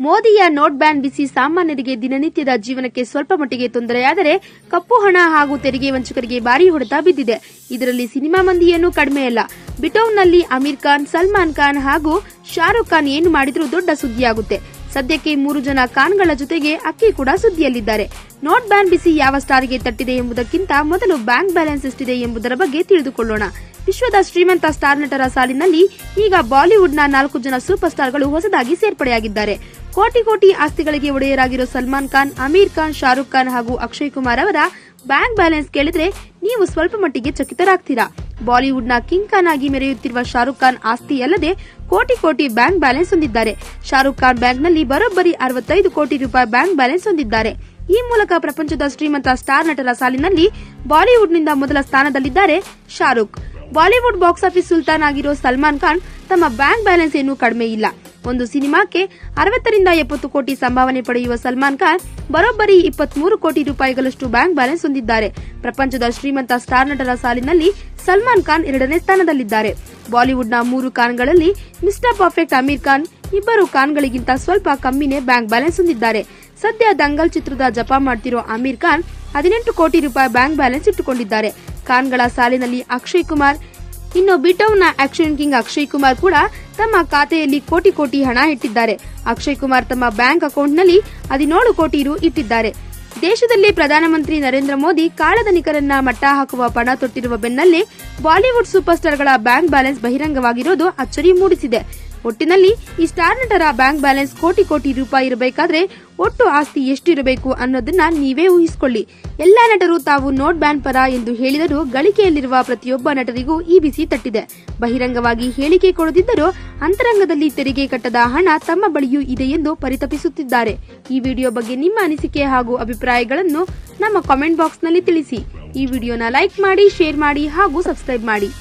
ಮೋದಿಯ note ban ಬಿಸಿ ಸಾಮಾನ್ಯರಿಗೆ ದಿನನಿತ್ಯದ ಜೀವನಕ್ಕೆ ಸ್ವಲ್ಪ ಮಟ್ಟಿಗೆ ತೊಂದರೆಯಾದರೆ ಕಪ್ಪು ಹಣ ಹಾಗೂ ತೆರಿಗೆ ವಂಚಕರಿಗೆ ಭಾರಿ ಹೊಡೆತ ಬಿದ್ದಿದೆ. ಇದರಲ್ಲಿ ಸಿನಿಮಾ ಮಂದಿಯೇನೂ ಕಡಿಮೆಯಲ್ಲ. ಬಿಟೌನ್ನಲ್ಲಿ ಅಮೀರ್ ಖಾನ್, ಸಲ್ಮಾನ್ ಖಾನ್ ಹಾಗೂ ಶಾರುಖ್ ಖಾನ್ ಏನು ಮಾಡಿದ್ರೂ ದೊಡ್ಡ ಸುದ್ದಿಯಾಗುತ್ತೆ. ಸದ್ಯಕ್ಕೆ 3 ಜನ ಖಾನ್ಗಳ ಜೊತೆಗೆ ಅಕ್ಕಿ ಕೂಡ ಸುದ್ದಿಯಲ್ಲಿದ್ದಾರೆ. ನೋಟ್ ಬ್ಯಾನ್ ಬಿಸಿ ಯಾವ ಸ್ಟಾರ್ಗೆ ತಟ್ಟಿದೆ ಎಂಬುದಕ್ಕಿಂತ ಮೊದಲು ಬ್ಯಾಂಕ್ ಬ್ಯಾಲೆನ್ಸ್ ಎಷ್ಟಿದೆ ಎಂಬುದರ ಬಗ್ಗೆ ತಿಳಿದುಕೊಳ್ಳೋಣ. ವಿಶ್ವದ ಶ್ರೀಮಂತ ಸ್ಟಾರ್ ನಟರ ಸಾಲಿನಲ್ಲಿ ಈಗ ಬಾಲಿವುಡ್ನ 4 ಜನ ಸೂಪರ್ ಸ್ಟಾರ್ಗಳು ಹೊಸದಾಗಿ ಸೇರ್ಪಡೆಯಾಗಿದ್ದಾರೆ. ಕೋಟಿ ಆಸ್ತಿಗಳಿಗೆ ಒಡೆಯರಾಗಿರೋ ಸಲ್ಮಾನ್ ಖಾನ್, ಅಮೀರ್ ಖಾನ್, ಶಾರುಖ್ ಖಾನ್ ಹಾಗೂ ಅಕ್ಷಯ್ ಕುಮಾರ್ ಅವರ ಬ್ಯಾಂಕ್ ಬ್ಯಾಲೆನ್ಸ್ ಕೇಳಿದ್ರೆ ನೀವು ಸ್ವಲ್ಪ ಮಟ್ಟಿಗೆ ಚಕಿತರಾಗ್ತೀರಾ. ಬಾಲಿವುಡ್ನ ಕಿಂಗ್ ಖಾನ್ ಆಗಿ ಮೆರೆಯುತ್ತಿರುವ ಶಾರುಖ್ ಖಾನ್ ಆಸ್ತಿ ಅಲ್ಲದೆ ಕೋಟಿ ಬ್ಯಾಂಕ್ ಬ್ಯಾಲೆನ್ಸ್ ಹೊಂದಿದ್ದಾರೆ. ಶಾರುಖ್ ಖಾನ್ ಬ್ಯಾಂಕ್ನಲ್ಲಿ ಬರೋಬ್ಬರಿ 65 ಕೋಟಿ ರೂಪಾಯಿ ಬ್ಯಾಂಕ್ ಬ್ಯಾಲೆನ್ಸ್ ಹೊಂದಿದ್ದಾರೆ. ಈ ಮೂಲಕ ಪ್ರಪಂಚದ ಶ್ರೀಮಂತ ಸ್ಟಾರ್ ನಟರ ಸಾಲಿನಲ್ಲಿ ಬಾಲಿವುಡ್ನಿಂದ ಮೊದಲ ಸ್ಥಾನದಲ್ಲಿದ್ದಾರೆ ಶಾರುಖ್. ಬಾಲಿವುಡ್ ಬಾಕ್ಸ್ ಆಫೀಸ್ ಸುಲ್ತಾನ್ ಆಗಿರೋ ಸಲ್ಮಾನ್ ಖಾನ್ ತಮ್ಮ ಬ್ಯಾಂಕ್ ಬ್ಯಾಲೆನ್ಸ್ ಏನೂ ಕಡಿಮೆ ಇಲ್ಲ. ಒಂದು ಸಿನಿಮಾಕ್ಕೆ 60 ರಿಂದ 70 ಕೋಟಿ ಸಂಭಾವನೆ ಪಡೆಯುವ ಸಲ್ಮಾನ್ ಖಾನ್ ಬರೋಬ್ಬರಿ 23 ಕೋಟಿ ರೂಪಾಯಿಗಳಷ್ಟು ಬ್ಯಾಂಕ್ ಬ್ಯಾಲೆನ್ಸ್ ಹೊಂದಿದ್ದಾರೆ. ಪ್ರಪಂಚದ ಶ್ರೀಮಂತ ಸ್ಟಾರ್ ನಟರ ಸಾಲಿನಲ್ಲಿ ಸಲ್ಮಾನ್ ಖಾನ್ 2ನೇ ಸ್ಥಾನದಲ್ಲಿದ್ದಾರೆ. ಬಾಲಿವುಡ್ನ 3 ಖಾನ್ಗಳಲ್ಲಿ ಮಿಸ್ಟರ್ ಪರ್ಫೆಕ್ಟ್ ಅಮೀರ್ ಖಾನ್ ಇಬ್ಬರು ಖಾನ್ಗಳಿಗಿಂತ ಸ್ವಲ್ಪ ಕಮ್ಮಿನೇ ಬ್ಯಾಂಕ್ ಬ್ಯಾಲೆನ್ಸ್ ಹೊಂದಿದ್ದಾರೆ. ಸದ್ಯ ದಂಗಲ್ ಚಿತ್ರದ ಜಪ ಮಾಡ್ತಿರೋ ಅಮೀರ್ ಖಾನ್ 18 ಕೋಟಿ ರೂಪಾಯಿ ಬ್ಯಾಂಕ್ ಬ್ಯಾಲೆನ್ಸ್ ಇಟ್ಟುಕೊಂಡಿದ್ದಾರೆ. ಖಾನ್ಗಳ ಸಾಲಿನಲ್ಲಿ ಅಕ್ಷಯ್ ಕುಮಾರ್, ಇನ್ನು ಬಿಟೌನ್ನ ಆಕ್ಷನ್ ಕಿಂಗ್ ಅಕ್ಷಯ್ ಕುಮಾರ್ ಕೂಡ ತಮ್ಮ ಖಾತೆಯಲ್ಲಿ ಕೋಟಿ ಹಣ ಇಟ್ಟಿದ್ದಾರೆ. ಅಕ್ಷಯ್ ಕುಮಾರ್ ತಮ್ಮ ಬ್ಯಾಂಕ್ ಅಕೌಂಟ್ನಲ್ಲಿ 17 ಕೋಟಿ ರು ಇಟ್ಟಿದ್ದಾರೆ. ದೇಶದಲ್ಲಿ ಪ್ರಧಾನಮಂತ್ರಿ ನರೇಂದ್ರ ಮೋದಿ ಕಾಳಧನಿಕರನ್ನ ಮಟ್ಟ ಹಾಕುವ ಪಣ ತೊಟ್ಟಿರುವ ಬೆನ್ನಲ್ಲೇ ಬಾಲಿವುಡ್ ಸೂಪರ್ ಸ್ಟಾರ್ಗಳ ಬ್ಯಾಂಕ್ ಬ್ಯಾಲೆನ್ಸ್ ಬಹಿರಂಗವಾಗಿರೋದು ಅಚ್ಚರಿ ಮೂಡಿಸಿದೆ. ಒಟ್ಟಿನಲ್ಲಿ ಈ ಸ್ಟಾರ್ ನಟರ ಬ್ಯಾಂಕ್ ಬ್ಯಾಲೆನ್ಸ್ ಕೋಟಿ ರೂಪಾಯಿ ಇರಬೇಕಾದ್ರೆ ಒಟ್ಟು ಆಸ್ತಿ ಎಷ್ಟಿರಬೇಕು ಅನ್ನೋದನ್ನ ನೀವೇ ಊಹಿಸಿಕೊಳ್ಳಿ. ಎಲ್ಲಾ ನಟರು ತಾವು ನೋಟ್ ಬ್ಯಾನ್ ಪರ ಎಂದು ಹೇಳಿದರೂ ಗಳಿಕೆಯಲ್ಲಿರುವ ಪ್ರತಿಯೊಬ್ಬ ನಟರಿಗೂ ಈ ಬಿಸಿ ತಟ್ಟಿದೆ. ಬಹಿರಂಗವಾಗಿ ಹೇಳಿಕೆ ಕೊಡದಿದ್ದರೂ ಅಂತರಂಗದಲ್ಲಿ ತೆರಿಗೆ ಕಟ್ಟದ ಹಣ ತಮ್ಮ ಬಳಿಯೂ ಇದೆ ಎಂದು ಪರಿತಪಿಸುತ್ತಿದ್ದಾರೆ. ಈ ವಿಡಿಯೋ ಬಗ್ಗೆ ನಿಮ್ಮ ಅನಿಸಿಕೆ ಹಾಗೂ ಅಭಿಪ್ರಾಯಗಳನ್ನು ನಮ್ಮ ಕಾಮೆಂಟ್ ಬಾಕ್ಸ್ ನಲ್ಲಿ ತಿಳಿಸಿ. ಈ ವಿಡಿಯೋನ ಲೈಕ್ ಮಾಡಿ, ಶೇರ್ ಮಾಡಿ ಹಾಗೂ ಸಬ್ಸ್ಕ್ರೈಬ್ ಮಾಡಿ.